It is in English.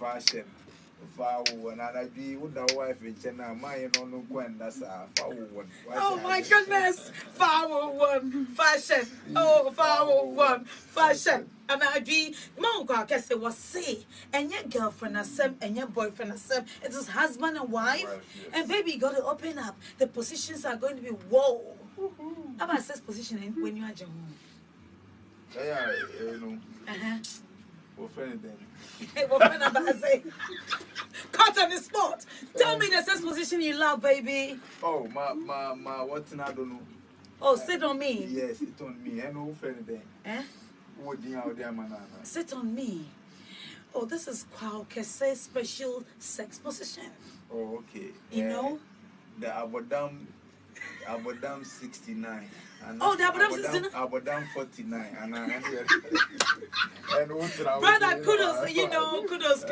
fashion. Foul one, and I be with the wife in China. My no when that's a foul one. Oh my goodness, foul one fashion. Oh, foul one fashion. And I be Mongo Kesse was say, and your girlfriend as some, and your boyfriend as some. It is husband and wife, Yes. and baby, you got to open up. The positions are going to be whoa. How about sex positioning when you are at your home? Yeah, you know. What friend about say? Cut on the spot. Tell me the sex position you love, baby. Oh, my, what's I don't know. Oh, sit on me. Yes, sit on me. I know friend then. What do you out there, man? Sit on me. Oh, this is Kwaw Kesse special sex position. Oh, okay. You know? The Adom 69. And oh, the Adom 69. Adom 49. And brother, kudos, kudos.